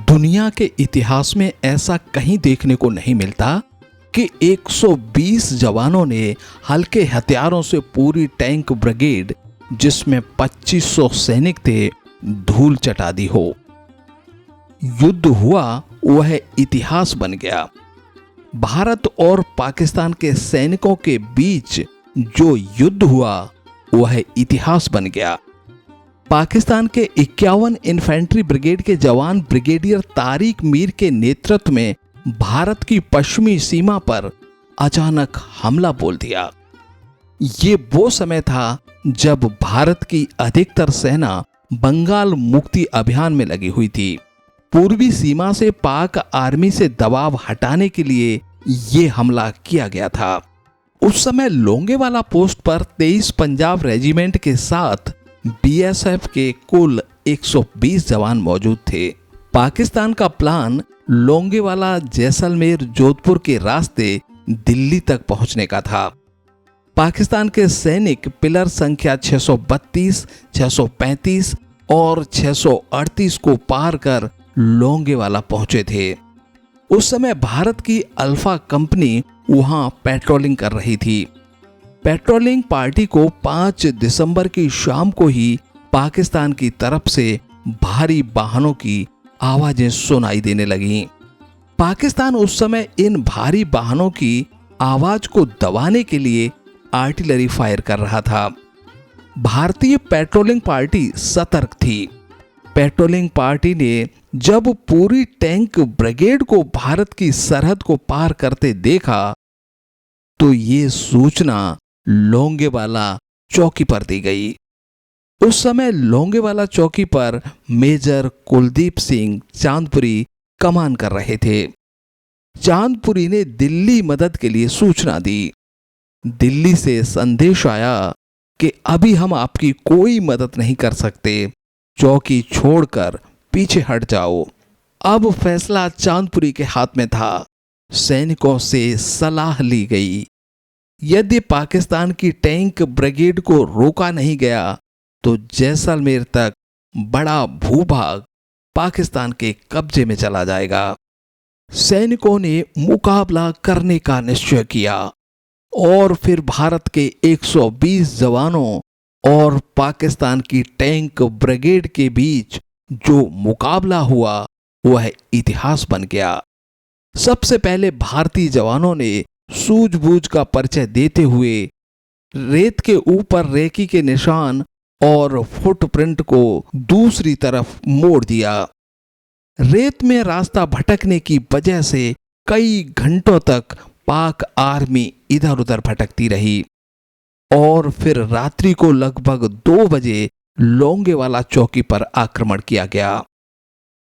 दुनिया के इतिहास में ऐसा कहीं देखने को नहीं मिलता कि 120 जवानों ने हल्के हथियारों से पूरी टैंक ब्रिगेड, जिसमें 2500 सैनिक थे, धूल चटा दी हो। युद्ध हुआ, वह इतिहास बन गया। भारत और पाकिस्तान के सैनिकों के बीच जो युद्ध हुआ, वह इतिहास बन गया। पाकिस्तान के 51 इन्फेंट्री ब्रिगेड के जवान ब्रिगेडियर तारिक मीर के नेतृत्व में भारत की पश्चिमी सीमा पर अचानक हमला बोल दिया। ये वो समय था जब भारत की अधिकतर सेना बंगाल मुक्ति अभियान में लगी हुई थी। पूर्वी सीमा से पाक आर्मी से दबाव हटाने के लिए ये हमला किया गया था। उस समय लोंगेवाला पोस्ट पर 23 पंजाब रेजिमेंट के साथ बीएसएफ के कुल 120 जवान मौजूद थे। पाकिस्तान का प्लान लोंगेवाला, जैसलमेर, जोधपुर के रास्ते दिल्ली तक पहुंचने का था। पाकिस्तान के सैनिक पिलर संख्या 632, 635 और 638 को पार कर लोंगेवाला पहुंचे थे। उस समय भारत की अल्फा कंपनी वहां पेट्रोलिंग कर रही थी। पेट्रोलिंग पार्टी को 5 दिसंबर की शाम को ही पाकिस्तान की तरफ से भारी वाहनों की आवाजें सुनाई देने लगीं। पाकिस्तान उस समय इन भारी वाहनों की आवाज को दबाने के लिए आर्टिलरी फायर कर रहा था। भारतीय पेट्रोलिंग पार्टी सतर्क थी। पेट्रोलिंग पार्टी ने जब पूरी टैंक ब्रिगेड को भारत की सरहद को पार करते देखा तो ये सूचना लोंगेवाला चौकी पर दी गई। उस समय लोंगेवाला चौकी पर मेजर कुलदीप सिंह चांदपुरी कमान कर रहे थे। चांदपुरी ने दिल्ली मदद के लिए सूचना दी। दिल्ली से संदेश आया कि अभी हम आपकी कोई मदद नहीं कर सकते, चौकी छोड़कर पीछे हट जाओ। अब फैसला चांदपुरी के हाथ में था। सैनिकों से सलाह ली गई। यदि पाकिस्तान की टैंक ब्रिगेड को रोका नहीं गया तो जैसलमेर तक बड़ा भूभाग पाकिस्तान के कब्जे में चला जाएगा। सैनिकों ने मुकाबला करने का निश्चय किया और फिर भारत के 120 जवानों और पाकिस्तान की टैंक ब्रिगेड के बीच जो मुकाबला हुआ, वह इतिहास बन गया। सबसे पहले भारतीय जवानों ने सूझबूझ का परिचय देते हुए रेत के ऊपर रेकी के निशान और फुटप्रिंट को दूसरी तरफ मोड़ दिया। रेत में रास्ता भटकने की वजह से कई घंटों तक पाक आर्मी इधर उधर भटकती रही और फिर रात्रि को लगभग 2 बजे लोंगेवाला चौकी पर आक्रमण किया गया।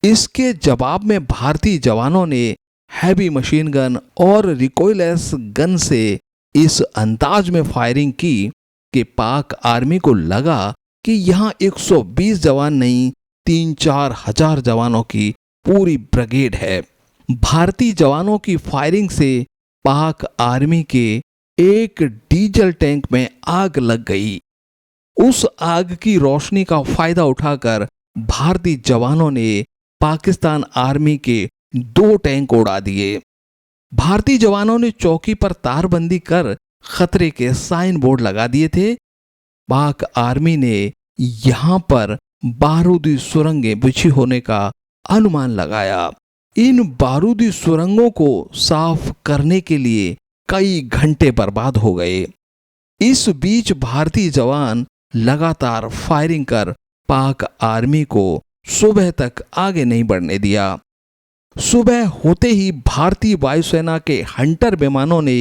इसके जवाब में भारतीय जवानों ने हैवी मशीन गन और रिकॉइललेस गन से इस अंदाज में फायरिंग की कि पाक आर्मी को लगा कि यहां 120 जवान नहीं, 3-4 हजार जवानों की पूरी ब्रिगेड है। भारतीय जवानों की फायरिंग से पाक आर्मी के एक डीजल टैंक में आग लग गई। उस आग की रोशनी का फायदा उठाकर भारतीय जवानों ने पाकिस्तान आर्मी के 2 टैंक उड़ा दिए। भारतीय जवानों ने चौकी पर तारबंदी कर खतरे के साइन बोर्ड लगा दिए थे। पाक आर्मी ने यहां पर बारूदी सुरंगें बिछी होने का अनुमान लगाया। इन बारूदी सुरंगों को साफ करने के लिए कई घंटे बर्बाद हो गए। इस बीच भारतीय जवान लगातार फायरिंग कर पाक आर्मी को सुबह तक आगे नहीं बढ़ने दिया। सुबह होते ही भारतीय वायुसेना के हंटर विमानों ने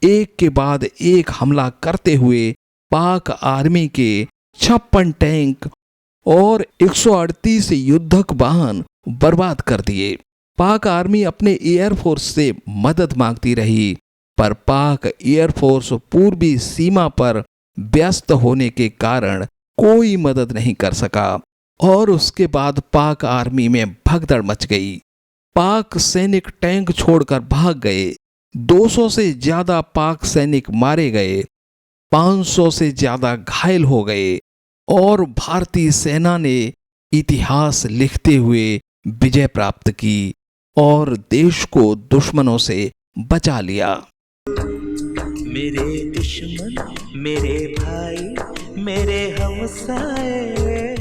एक के बाद एक हमला करते हुए पाक आर्मी के 56 टैंक और 138 युद्धक वाहन बर्बाद कर दिए। पाक आर्मी अपने एयरफोर्स से मदद मांगती रही, पर पाक एयरफोर्स पूर्वी सीमा पर व्यस्त होने के कारण कोई मदद नहीं कर सका और उसके बाद पाक आर्मी में भगदड़ मच गई। पाक सैनिक टैंक छोड़कर भाग गए। 200 से ज्यादा पाक सैनिक मारे गए, 500 से ज्यादा घायल हो गए और भारतीय सेना ने इतिहास लिखते हुए विजय प्राप्त की और देश को दुश्मनों से बचा लिया। मेरे दुश्मन मेरे भाई मेरे हमसाए